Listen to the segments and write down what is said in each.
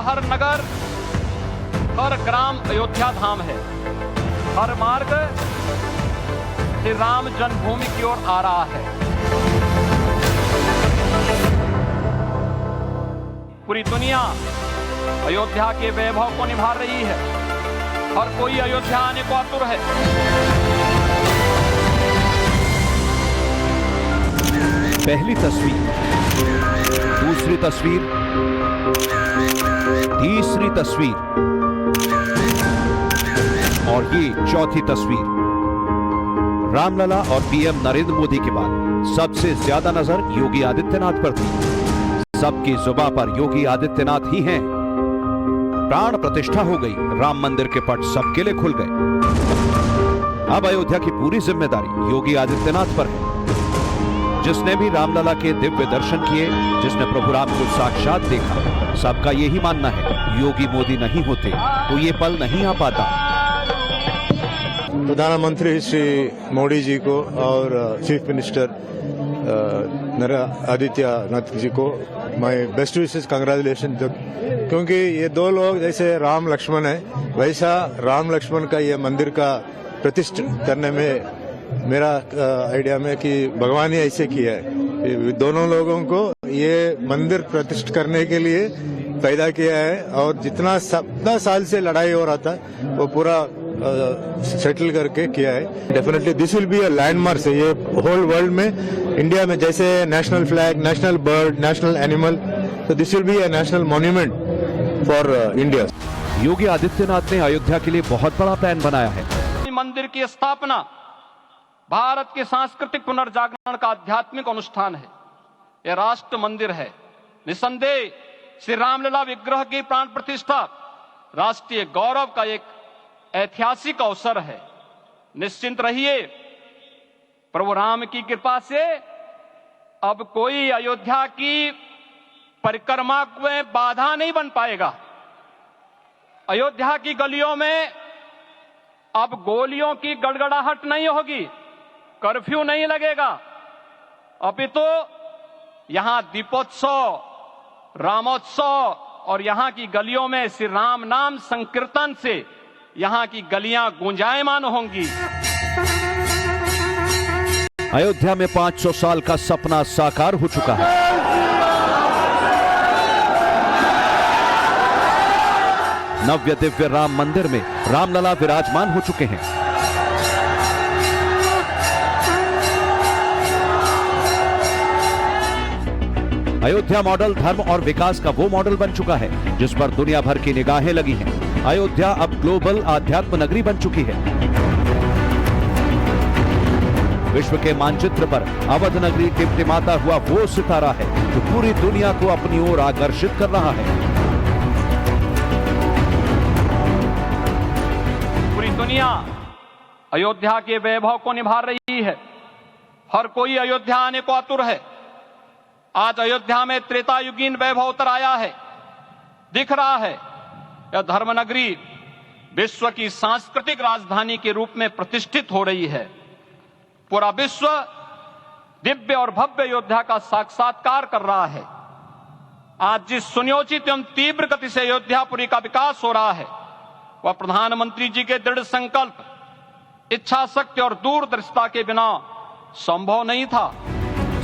हर नगर, हर ग्राम अयोध्या धाम है। हर मार्ग श्री राम जन्मभूमि की ओर आ रहा है। पूरी दुनिया अयोध्या के वैभव को निभा रही है। हर कोई अयोध्या आने को आतुर है। पहली तस्वीर, दूसरी तस्वीर, तीसरी तस्वीर और ये चौथी तस्वीर। रामलला और पीएम नरेंद्र मोदी के बाद सबसे ज्यादा नजर योगी आदित्यनाथ पर थी। सबकी जुबां पर योगी आदित्यनाथ ही हैं। प्राण प्रतिष्ठा हो गई, राम मंदिर के पट सबके लिए खुल गए। अब अयोध्या की पूरी जिम्मेदारी योगी आदित्यनाथ पर है। जिसने भी रामलला के दिव्य दर्शन किए, जिसने प्रभु राम को साक्षात देखा, सबका यही मानना है, योगी मोदी नहीं होते तो ये पल नहीं आ पाता। प्रधानमंत्री श्री मोदी जी को और चीफ मिनिस्टर आदित्यनाथ जी को मैं बेस्ट विशेस कांग्रेचुलेशन, क्योंकि ये दो लोग जैसे राम लक्ष्मण है, वैसा राम लक्ष्मण का ये मंदिर का प्रतिष्ठा करने में मेरा आइडिया में कि भगवान ही ऐसे किया है। दोनों लोगों को ये मंदिर प्रतिष्ठित करने के लिए पैदा किया है और जितना साल से लड़ाई हो रहा था वो पूरा सेटल करके किया है। Definitely this will be a landmark है ये होल वर्ल्ड में। इंडिया में जैसे national flag, national bird, national animal, तो this will be a national monument for India. Yogi Adityanath ने अयोध्या के लिए बहुत बड़ा प्लान बनाया है। मंदिर की स्थापना भारत के सांस्कृतिक पुनर्जागरण का आध्यात्मिक अनुष्ठान है। यह राष्ट्र मंदिर है। निसंदेह श्री रामलला विग्रह की प्राण प्रतिष्ठा राष्ट्रीय गौरव का एक ऐतिहासिक अवसर है। निश्चिंत रहिए, प्रभु राम की कृपा से अब कोई अयोध्या की परिक्रमा में बाधा नहीं बन पाएगा। अयोध्या की गलियों में अब गोलियों की गड़गड़ाहट नहीं होगी, कर्फ्यू नहीं लगेगा। अपितु यहां दीपोत्सव, रामोत्सव और यहां की गलियों में श्री राम नाम संकीर्तन से यहां की गलियां गुंजायमान होंगी। अयोध्या में 500 साल का सपना साकार हो चुका है। नव्य दिव्य राम मंदिर में रामलला विराजमान हो चुके हैं। अयोध्या मॉडल धर्म और विकास का वो मॉडल बन चुका है जिस पर दुनिया भर की निगाहें लगी हैं। अयोध्या अब ग्लोबल आध्यात्म नगरी बन चुकी है। विश्व के मानचित्र पर अवध नगरी टिमटिमाता हुआ वो सितारा है जो पूरी दुनिया को अपनी ओर आकर्षित कर रहा है। पूरी दुनिया अयोध्या के वैभव को निभा रही है। हर कोई अयोध्या आने को आतुर है। आज अयोध्या में त्रेतायुगीन वैभव उतर आया है। दिख रहा है यह धर्मनगरी विश्व की सांस्कृतिक राजधानी के रूप में प्रतिष्ठित हो रही है। पूरा विश्व दिव्य और भव्य अयोध्या का साक्षात्कार कर रहा है। आज जिस सुनियोजित एवं तीव्र गति से अयोध्यापुरी का विकास हो रहा है वह प्रधानमंत्री जी के दृढ़ संकल्प, इच्छा शक्ति और दूरदर्शिता के बिना संभव नहीं था।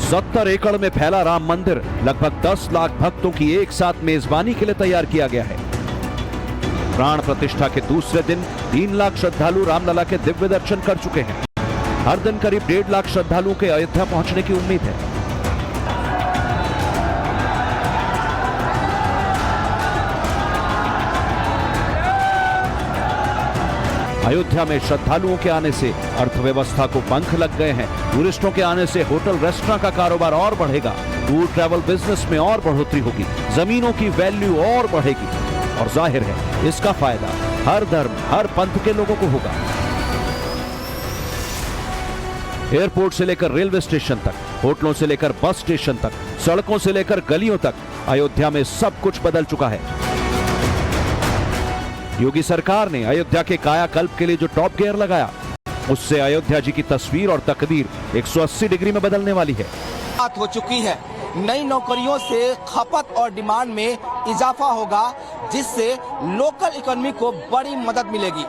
70 एकड़ में फैला राम मंदिर लगभग 10 लाख भक्तों की एक साथ मेजबानी के लिए तैयार किया गया है। प्राण प्रतिष्ठा के दूसरे दिन 3 लाख श्रद्धालु रामलला के दिव्य दर्शन कर चुके हैं। हर दिन करीब 1.5 लाख श्रद्धालुओं के अयोध्या पहुंचने की उम्मीद है। अयोध्या में श्रद्धालुओं के आने से अर्थव्यवस्था को पंख लग गए हैं। टूरिस्टों के आने से होटल रेस्टोरेंट का कारोबार और बढ़ेगा। टूर ट्रैवल बिजनेस में और बढ़ोतरी होगी। जमीनों की वैल्यू और बढ़ेगी और जाहिर है इसका फायदा हर धर्म, हर पंथ के लोगों को होगा। एयरपोर्ट से लेकर रेलवे स्टेशन तक, होटलों से लेकर बस स्टेशन तक, सड़कों से लेकर गलियों तक, अयोध्या में सब कुछ बदल चुका है। योगी सरकार ने अयोध्या के कायाकल्प के लिए जो टॉप गियर लगाया, उससे अयोध्या जी की तस्वीर और तकदीर 180 डिग्री में बदलने वाली है। बात हो चुकी है नई नौकरियों से खपत और डिमांड में इजाफा होगा, जिससे लोकल इकोनॉमी को बड़ी मदद मिलेगी।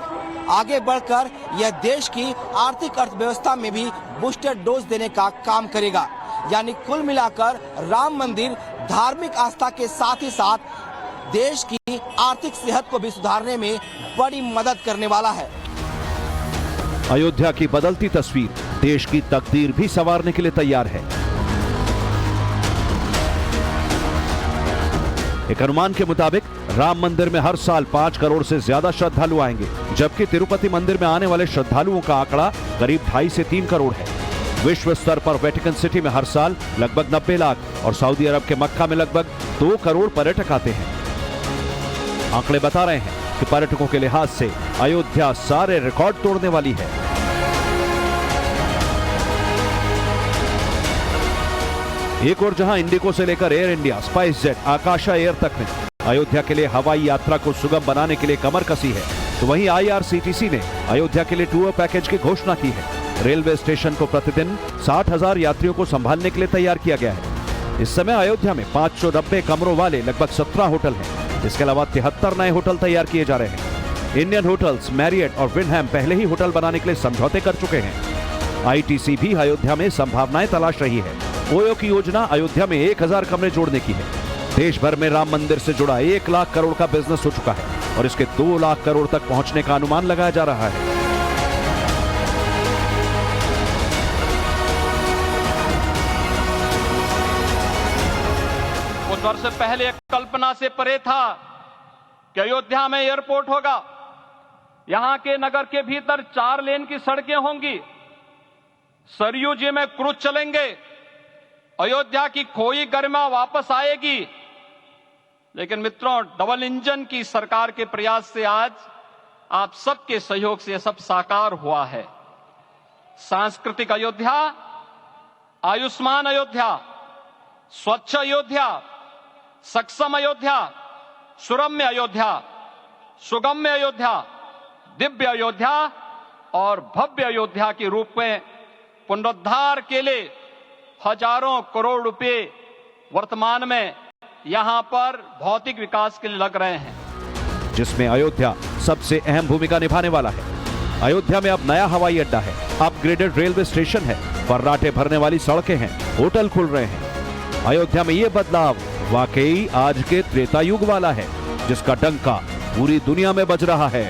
आगे बढ़कर यह देश की आर्थिक अर्थव्यवस्था में भी बूस्टर डोज देने का काम करेगा। यानी कुल मिलाकर राम मंदिर धार्मिक आस्था के साथ ही साथ देश की आर्थिक सेहत को भी सुधारने में बड़ी मदद करने वाला है। अयोध्या की बदलती तस्वीर देश की तकदीर भी संवारने के लिए तैयार है। एक अनुमान के मुताबिक राम मंदिर में हर साल 5 करोड़ से ज्यादा श्रद्धालु आएंगे, जबकि तिरुपति मंदिर में आने वाले श्रद्धालुओं का आंकड़ा करीब 2.5 से 3 करोड़ है। विश्व स्तर पर वेटिकन सिटी में हर साल लगभग 90 लाख और सऊदी अरब के मक्का में लगभग 2 करोड़ पर्यटक आते हैं। आंकड़े बता रहे हैं कि पर्यटकों के लिहाज से अयोध्या सारे रिकॉर्ड तोड़ने वाली है। एक और जहां इंडिगो से लेकर Air India, SpiceJet, Akasa Air तक ने अयोध्या के लिए हवाई यात्रा को सुगम बनाने के लिए कमर कसी है, तो वहीं IRCTC ने अयोध्या के लिए टूर पैकेज की घोषणा की है। रेलवे स्टेशन को प्रतिदिन 60,000 यात्रियों को संभालने के लिए तैयार किया गया है। इस समय अयोध्या में 590 कमरों वाले लगभग 17 होटल हैं। इसके अलावा 73 नए होटल तैयार किए जा रहे हैं। इंडियन होटल्स, मैरियट और विंडहैम पहले ही होटल बनाने के लिए समझौते कर चुके हैं। ITC भी अयोध्या में संभावनाएं तलाश रही है। ओयो की योजना अयोध्या में 1000 कमरे जोड़ने की है। देश भर में राम मंदिर से जुड़ा 1 लाख करोड़ का बिजनेस हो चुका है और इसके 2 लाख करोड़ तक पहुंचने का अनुमान लगाया जा रहा है। कुछ वर्ष पहले कल्पना से परे था कि अयोध्या में एयरपोर्ट होगा, यहां के नगर के भीतर 4 लेन की सड़कें होंगी, सरयू जी में क्रूज चलेंगे, अयोध्या की खोई गरिमा वापस आएगी। लेकिन मित्रों, डबल इंजन की सरकार के प्रयास से आज आप सबके सहयोग से यह सब साकार हुआ है। सांस्कृतिक अयोध्या, आयुष्मान अयोध्या, स्वच्छ अयोध्या, सक्षम अयोध्या, सुरम्य अयोध्या, सुगम्य अयोध्या, दिव्य अयोध्या और भव्य अयोध्या के रूप में पुनरुद्धार के लिए हजारों करोड़ रुपए वर्तमान में यहां पर भौतिक विकास के लिए लग रहे हैं, जिसमें अयोध्या सबसे अहम भूमिका निभाने वाला है। अयोध्या में अब नया हवाई अड्डा है, अपग्रेडेड रेलवे स्टेशन है, फर्राटे भरने वाली सड़कें हैं, होटल खुल रहे हैं। अयोध्या में यह बदलाव वाकई आज के त्रेता युग वाला है, जिसका डंका पूरी दुनिया में बज रहा है।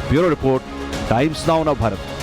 Bureau report, times now Navbharat.